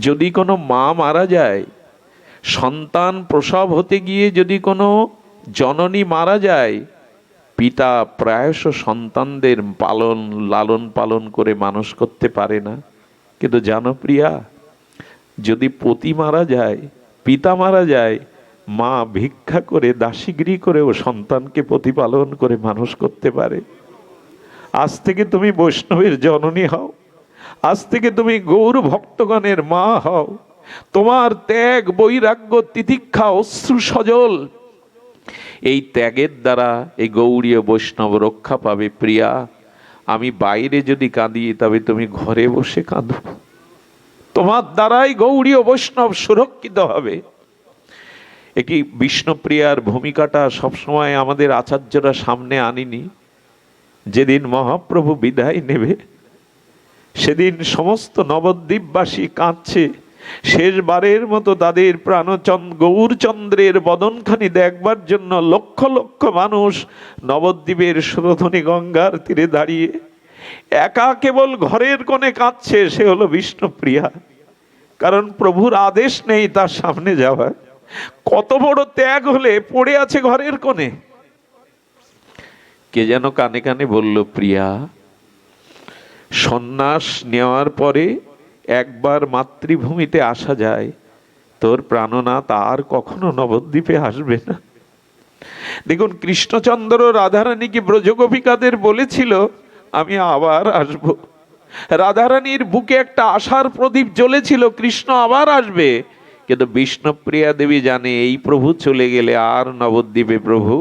যদি কোনো মা মারা যায়, সন্তান প্রসব হতে গিয়ে যদি কোনো জননী মারা যায়, পিতা প্রায়শ সন্তানদের লালন পালন করে মানুষ করতে পারে না। কিন্তু জানো প্রিয়া, যদি পতি মারা যায়, পিতা মারা যায়, মা ভিক্ষা করে দাসীগৃহ করেও সন্তানকে প্রতিপালন করে মানুষ করতে পারে। আজ থেকে তুমি বৈষ্ণবের জননী হও, আজ থেকে তুমি গৌর ভক্তগণের মা হও। তোমার ত্যাগ বৈরাগ্য তিতিক্ষা অশ্রু সজল, এই ত্যাগের দ্বারা এই গৌড়ীয় বৈষ্ণব রক্ষা পাবে। প্রিয়া আমি বাইরে যদি কাঁদি, তবে তুমি ঘরে বসে কাঁদো, তোমার দ্বারাই গৌড়ীয় বৈষ্ণব সুরক্ষিত হবে। একটি বিষ্ণুপ্রিয়ার ভূমিকাটা সবসময় আমাদের আচার্যরা সামনে আনিনি। যেদিন মহাপ্রভু বিদায় নেবে, সেদিন সমস্ত নবদ্বীপবাসী কাঁদছে, শেষবারের মতো তাদের গৌরচন্দ্রের বদনখানি দেখবার জন্য লক্ষ লক্ষ মানুষ নবদ্বীপের সুরধনী গঙ্গার তীরে দাঁড়িয়ে একা কেবল ঘরের কোণে কাঁদছে, সে হলো বিষ্ণুপ্রিয়া। কারণ প্রভুর আদেশ নেই তার সামনে যাওয়ার। কত বড় ত্যাগ হলে পড়ে আছে ঘরের কোণে। কে যেন কানে কানে বলল, প্রিয়া সন্ন্যাস নেওয়ার পরে একবার মাতৃভূমিতে আসা যায়, তোর প্রাণনাথ আর কখনো নবদ্বীপে আসবে না। দেখুন, কৃষ্ণচন্দ্র রাধারানীকে ব্রজগোপিকাদের বলেছিল, আমি আবার আসব। রাধারানীর বুকে একটা আশার প্রদীপ জ্বলেছিল, কৃষ্ণ আবার আসবে। কিন্তু বিষ্ণুপ্রিয়া দেবী জানে, এই প্রভু চলে গেলে আর নবদ্বীপে প্রভু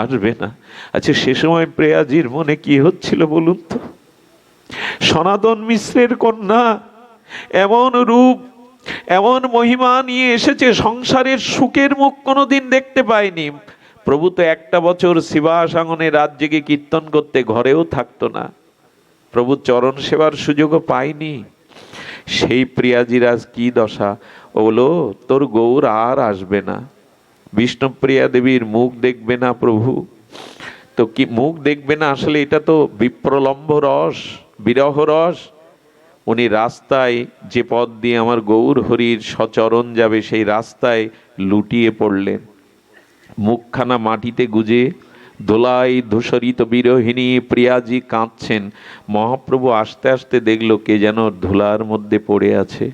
আসবে না। আচ্ছা, সে সময় প্রিয়াজির মনে কি হচ্ছিল বলুন তো? সনাতন মিশ্রের কন্যা, এমন রূপ এমন মহিমা নিয়ে এসেছে, সংসারের সুখের মুখ কোনোদিন দেখতে পায়নি। প্রভু তো একটা বছর শিবাসাঙ্গনে রাজ্যকে কীর্তন করতে ঘরেও থাকতো না, প্রভু চরণ সেবার সুযোগও পায়নি। সেই প্রিয়াজির আজ কি দশা! ও বলো, তোর গৌর আর আসবে না, বিষ্ণুপ্রিয়া দেবীর মুখ দেখবে না প্রভু। তো কি মুখ দেখবে না? আসলে এটা তো বিপ্রলম্ব রস, বিরহ রস। উনি রাস্তায়, যে পথ দিয়ে আমার গৌর হরির সচরণ যাবে, সেই রাস্তায় লুটিয়ে পড়লেন, মুখখানা মাটিতে গুজে। দোলাই ধূসরিত বিরোহিণী প্রিয়াজি কাঁদছেন। মহাপ্রভু আস্তে আস্তে দেখলো কে যেন ধুলার মধ্যে পড়ে আছে।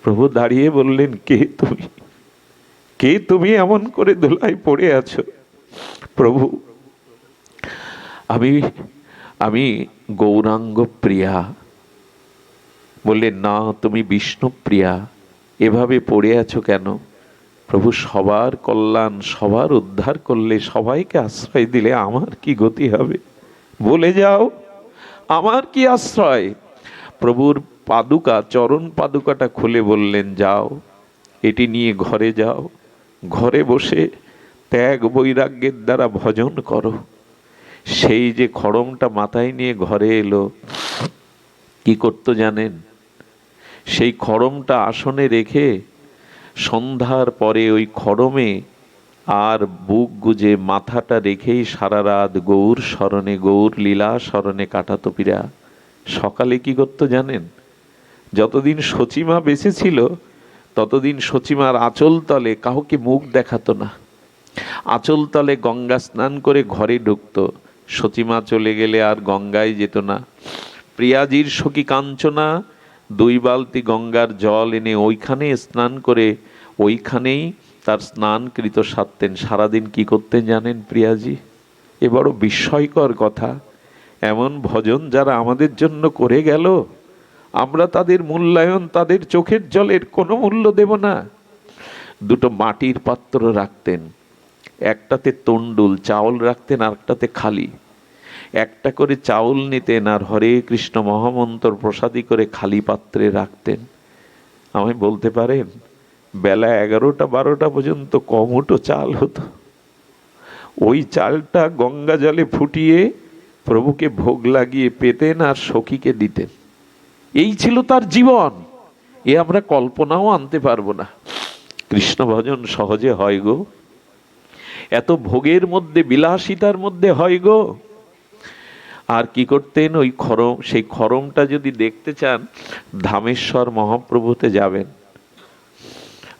প্রভু দাঁড়িয়ে বললেন, কে তুমি? কে তুমি এমন করে ধুলায় পড়ে আছো? প্রভু, আমি গৌরাঙ্গ প্রিয়া। বললেন, না, তুমি বিষ্ণুপ্রিয়া, এভাবে পড়ে আছো কেন? প্রভু সবার কল্যাণ, সবার উদ্ধার করলে, সবাইকে আশ্রয় দিলে আমার কি গতি হবে বলে যাও, আমার কি আশ্রয়। প্রভুর পাদুকা, চরণ পাদুকাটা খুলে বললেন, যাও এটি নিয়ে ঘরে যাও, ঘরে বসে ত্যাগ বৈরাগ্যের দ্বারা ভজন করো। সেই যে খড়মটা মাথায় নিয়ে ঘরে এলো, কি করতো জানেন? সেই খড়মটা আসনে রেখে সন্ধ্যার পরে ওই খড়মে আর বুক গুজে মাথাটা রেখেই সারা রাত গৌর স্মরণে, গৌর লীলা স্মরণে কাটাতো পীরা। সকালে কি করতো জানেন? যতদিন সচিমা বেঁচে ছিল ততদিন সচিমার আঁচল তলে কাউকে মুখ দেখাতো না। আঁচল তলে গঙ্গা স্নান করে ঘরে ঢুকতো। সচিমা চলে গেলে আর গঙ্গায় যেত না। প্রিয়াজির সখী কাঞ্চনা 2 বালতি গঙ্গার জল এনে ওইখানে স্নান করে ওইখানেই তার স্নানকৃত সারতেন। সারাদিন কি করতেন জানেন প্রিয়াজি? এ বড় বিস্ময়কর কথা। এমন ভজন যারা আমাদের জন্য করে গেল, আমরা তাদের মূল্যায়ন, তাদের চোখের জলের কোনো মূল্য দেব না। 2টো মাটির পাত্র রাখতেন, একটাতে তন্ডুল চাউল রাখতেন, আর একটাতে খালি। একটা করে চাউল নিতেন আর হরে কৃষ্ণ মহামন্ত্র প্রসাদী করে খালি পাত্রে রাখতেন। আমি বলতে পারেন বেলা 11টা 12টা পর্যন্ত কমুটো চাল হতো। ওই চালটা গঙ্গা জলে ফুটিয়ে প্রভুকে ভোগ লাগিয়ে পেতেন আর সখীকে দিতেন। এই ছিল তার জীবন। এ আমরা কল্পনাও আনতে পারবো না। কৃষ্ণ ভজন সহজে হয় গো? এত ভোগের মধ্যে, বিলাসিতার মধ্যে হয় গো? আর কি করতেন? ওই খড়ম, সেই খড়মটা যদি দেখতে চান ধামেশ্বর মহাপ্রভুতে যাবেন।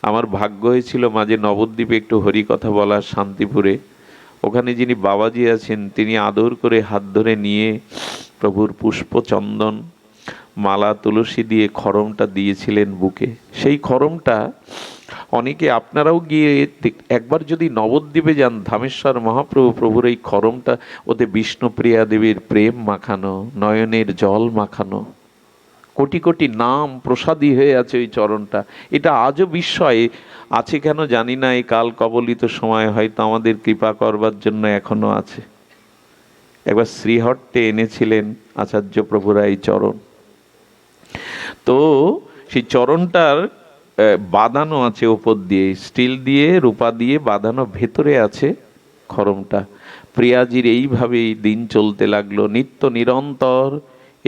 আমার ভাগ্য হয়েছিল মাঝে নবদ্বীপে একটু হরি কথা বলার, শান্তিপুরে। ওখানে যিনি বাবাজি আছেন তিনি আদর করে হাত ধরে নিয়ে প্রভুর পুষ্প চন্দন মালা তুলসী দিয়ে খড়মটা দিয়েছিলেন বুকে। সেই খড়মটা অনেকে, আপনারাও গিয়ে একবার যদি নবদ্বীপে যান, ধামেশ্বর মহাপ্রভু প্রভুর এই খড়মটা, ওতে বিষ্ণুপ্রিয়া দেবীর প্রেম মাখানো, নয়নের জল মাখানো, কোটি কোটি নাম প্রসাদী হয়ে আছে ওই চরণটা। এটা আজও বিস্ময় আছে, কেন জানি না। এই কাল কবলিত সময় হয়তো আমাদের কৃপা করবার জন্য এখনো আছে। একবার শ্রীহট্টে এনেছিলেন আচার্য প্রভুরা এই চরণ। তো সেই চরণটার বাঁধানো আছে ওপর দিয়ে, স্টিল দিয়ে রূপা দিয়ে বাঁধানো, ভেতরে আছে খড়মটা। প্রিয়াজির এইভাবেই দিন চলতে লাগলো, নিত্য নিরন্তর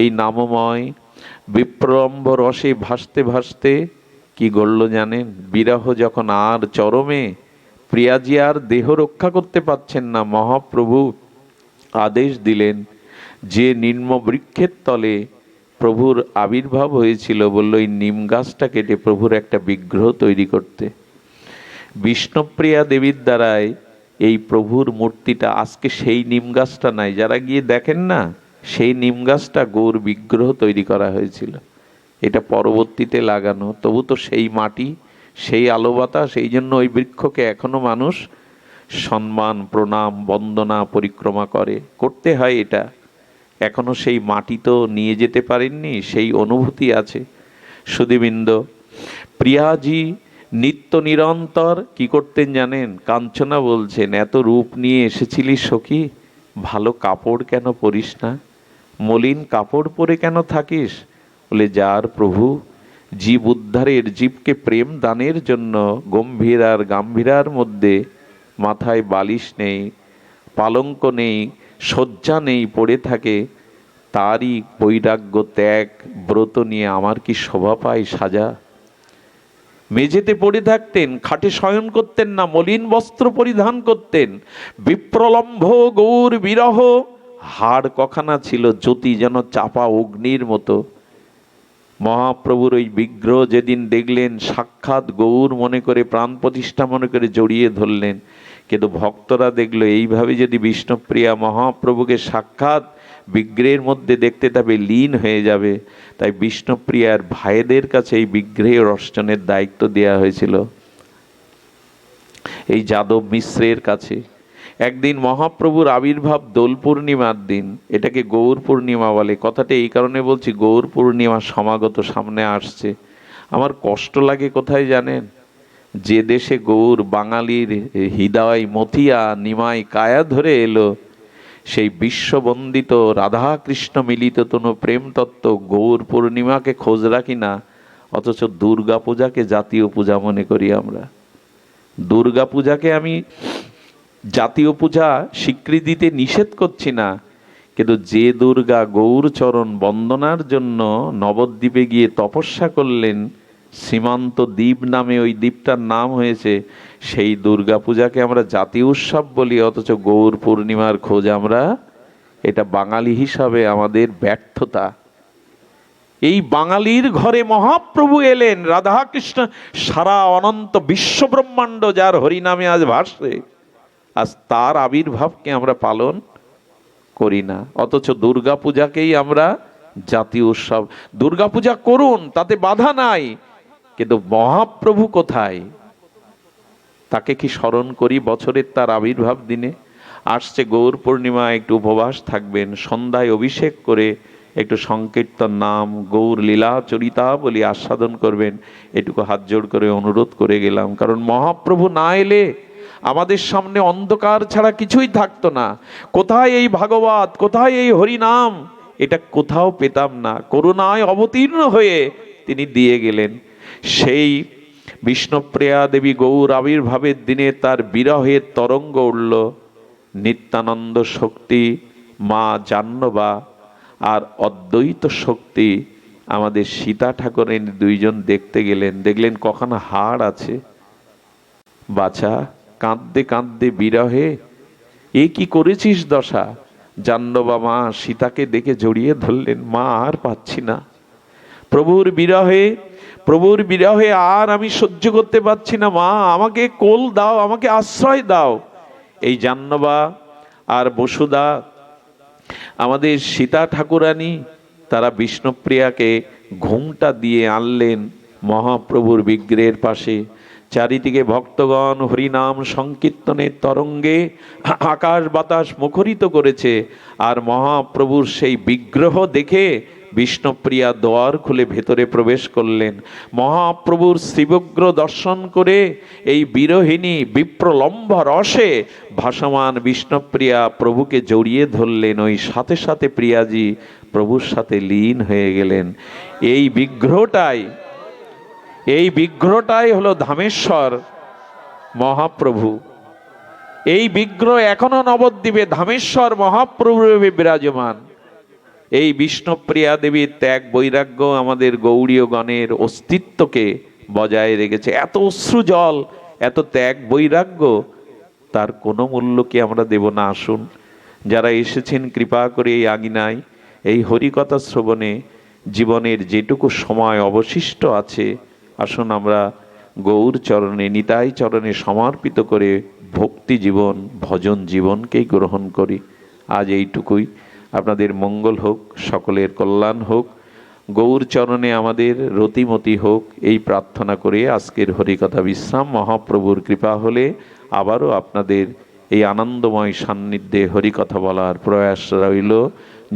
এই নামময় বিপ্রলম্ব রসে ভাসতে ভাসতে কি গড়ল জানেন? বিরহ যখন আর চরমে, প্রিয়াজি আর দেহ রক্ষা করতে পারছেন না, মহাপ্রভু আদেশ দিলেন যে নিম্ন বৃক্ষের তলে প্রভুর আবির্ভাব হয়েছিল, বলল এই নিম গাছটা কেটে প্রভুর একটা বিগ্রহ তৈরি করতে। বিষ্ণুপ্রিয়া দেবীর দ্বারাই এই প্রভুর মূর্তিটা, আজকে সেই নিম গাছটা নাই, যারা গিয়ে দেখেন না, সেই নিম গাছটা গৌর বিগ্রহ তৈরি করা হয়েছিল। এটা পরবর্তীতে লাগানো, তবু তো সেই মাটি, সেই আলো বাতাস, সেই জন্য ওই বৃক্ষকে এখনো মানুষ সম্মান, প্রণাম, বন্দনা, পরিক্রমা করে, করতে হয়। এটা এখনো সেই মাটি তো নিয়ে যেতে পারেননি, সেই অনুভূতি আছে। সুধীবৃন্দ, প্রিয়াজি নিত্য নিরন্তর কি করতেন জানেন? কাঞ্চনা বলছেন, এত রূপ নিয়ে এসেছিলি সখী, ভালো কাপড় কেন পরিস না? মলিন কাপড় পরে কেন থাকিস? বলে, যার প্রভু জীব উদ্ধারের, জীবকে প্রেম দানের জন্য গম্ভীর আর গাম্ভীরার মধ্যে মাথায় বালিশ নেই, পালঙ্ক নেই, শয্যা নেই, পড়ে থাকে, তারই বৈরাগ্য ত্যাগ ব্রত নিয়ে আমার কি শোভা পায় সাজা? মেঝেতে পড়ে থাকতেন, খাটে শয়ন করতেন না, মলিন বস্ত্র পরিধান করতেন। বিপ্রলম্ভ গৌর বিরহ, হাড় কখানা ছিল জ্যোতি যেন চাপা অগ্নির মতো। মহাপ্রভুর ওই বিগ্রহ যেদিন দেখলেন, সাক্ষাৎ গৌর মনে করে, প্রাণ প্রতিষ্ঠা মনে করে জড়িয়ে ধরলেন। কিন্তু ভক্তরা দেখলো এইভাবে যদি বিষ্ণুপ্রিয়া মহাপ্রভুকে সাক্ষাৎ বিগ্রহের মধ্যে দেখতে তবে লীন হয়ে যাবে। তাই বিষ্ণুপ্রিয়ার ভাইদের কাছে এই বিগ্রহের অর্চনের দায়িত্ব দেওয়া হয়েছিল এই যাদব মিশ্রের কাছে। একদিন মহাপ্রভুর আবির্ভাব দোল পূর্ণিমার দিন, এটাকে গৌর পূর্ণিমা বলে। কথাটা এই কারণে বলছি, গৌর পূর্ণিমা সমাগত সামনে আসছে। আমার কষ্ট লাগে কোথায় জানেন? যে দেশে গৌর বাঙালির হৃদয় মথিয়া নিমাই কায়া ধরে এলো, সেই বিশ্ববন্দিত রাধা কৃষ্ণ মিলিত তনু প্রেম তত্ত্ব গৌর পূর্ণিমাকে খোঁজ রাখি না, অথচ দুর্গা পূজাকে জাতীয় পূজা মনে করি আমরা। দুর্গা পূজাকে আমি জাতীয় পূজা স্বীকৃতিতে নিষেধ করছি না, কিন্তু যে দুর্গা গৌর চরণ বন্দনার জন্য নবদ্বীপে গিয়ে তপস্যা করলেন, সীমান্ত দ্বীপ নামে ওই দ্বীপটার নাম হয়েছে, সেই দুর্গা পূজাকে আমরা জাতীয় উৎসব বলি, অথচ গৌর পূর্ণিমার খোঁজ আমরা, এটা বাঙালি হিসাবে আমাদের ব্যর্থতা। এই বাঙালির ঘরে মহাপ্রভু এলেন, রাধাকৃষ্ণ, সারা অনন্ত বিশ্ব ব্রহ্মাণ্ড যার হরিনামে আজ ভাসে, আজ তার আবির্ভাবকে আমরা পালন করি না, অথচ দুর্গা পূজাকেই আমরা জাতীয় উৎসব। দুর্গা পূজা করুন, তাতে বাধা নাই, কিন্তু মহাপ্রভু কোথায়, তাকে কি স্মরণ করি বছরের তার আবির্ভাব দিনে? আসছে গৌর পূর্ণিমা, একটু উপবাস থাকবেন, সন্ধ্যায় অভিষেক করে একটু সংকীর্তন নাম গৌর লীলা চরিতা বলি আস্বাদন করবেন, এটুকু হাত জোড় করে অনুরোধ করে গেলাম। কারণ মহাপ্রভু না এলে আমাদের সামনে অন্ধকার ছাড়া কিছুই থাকতো না। কোথায় এই ভাগবত, কোথায় এই হরিনাম, এটা কোথাও পেতাম না। করুণায় অবতীর্ণ হয়ে তিনি দিয়ে গেলেন। সেই বিষ্ণুপ্রিয়া দেবী গৌর আবির্ভাবের দিনে তার বিরহের তরঙ্গ উঠল। নিত্যানন্দ শক্তি মা জাহ্নবা আর অদ্বৈত শক্তি আমাদের সীতা ঠাকুরের দুইজন দেখতে গেলেন। দেখলেন কখনো হাড় আছে, বাছা কাঁদতে কাঁদতে বিরহে এ কি করেছিস দশা। জাহ্নবা মা সীতাকে দেখে জড়িয়ে ধরলেন, মা আর পাচ্ছি না, প্রভুর বিরহে আর আমি সহ্য করতে পারছি না, মা আমাকে কোল দাও, আমাকে আশ্রয় দাও। এই জাহ্নবা আর বসুদা আমাদের সীতা ঠাকুরানী, তারা বিষ্ণুপ্রিয়াকে ঘুমটা দিয়ে আনলেন মহাপ্রভুর বিগ্রহের পাশে। চারিদিকে ভক্তগণ হরিনাম সংকীর্তনের তরঙ্গে আকাশ বাতাস মুখরিত করেছে। আর মহাপ্রভুর সেই বিগ্রহ দেখে বিষ্ণুপ্রিয়া দ্বার খুলে ভেতরে প্রবেশ করলেন। মহাপ্রভুর শ্রীবগ্র দর্শন করে এই বিরহিণী বিপ্রলম্ব রসে ভাসমান বিষ্ণুপ্রিয়া প্রভুকে জড়িয়ে ধরলেন। ওই সাথে সাথে প্রিয়াজি প্রভুর সাথে লীন হয়ে গেলেন। এই বিগ্রহটাই হলো ধামেশ্বর মহাপ্রভু। এই বিগ্রহ এখনো নবদ্বীপে ধামেশ্বর মহাপ্রভুর বিরাজমান। এই বিষ্ণুপ্রিয়া দেবীর ত্যাগ বৈরাগ্য আমাদের গৌড়ীয় গণের অস্তিত্বকে বজায় রেখেছে। এত অশ্রুজল, এত ত্যাগ বৈরাগ্য, তার কোনো মূল্য কি আমরা দেব না? আসুন, যারা এসেছেন কৃপা করে এই আঙিনায়, এই হরিকথা শ্রবণে জীবনের যেটুকু সময় অবশিষ্ট আছে, আসুন আমরা গৌর চরণে, নিতাই চরণে সমর্পিত করে ভক্তি জীবন, ভজন জীবনকেই গ্রহণ করি। আজ এইটুকুই। আপনাদের মঙ্গল হোক, সকলের কল্যাণ হোক, গৌর চরণে আমাদের রতিমতি হোক, এই প্রার্থনা করে আজকের হরিকথা বিশ্রাম। মহাপ্রভুর কৃপা হলে আবারও আপনাদের এই আনন্দময় সান্নিধ্যে হরিকথা বলার প্রয়াস রইল।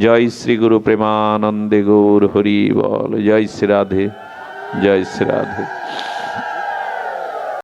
জয় শ্রী গুরু প্রেমানন্দে গৌর হরি বল। জয় শ্রী রাধে, জয় শ্রী রাধে।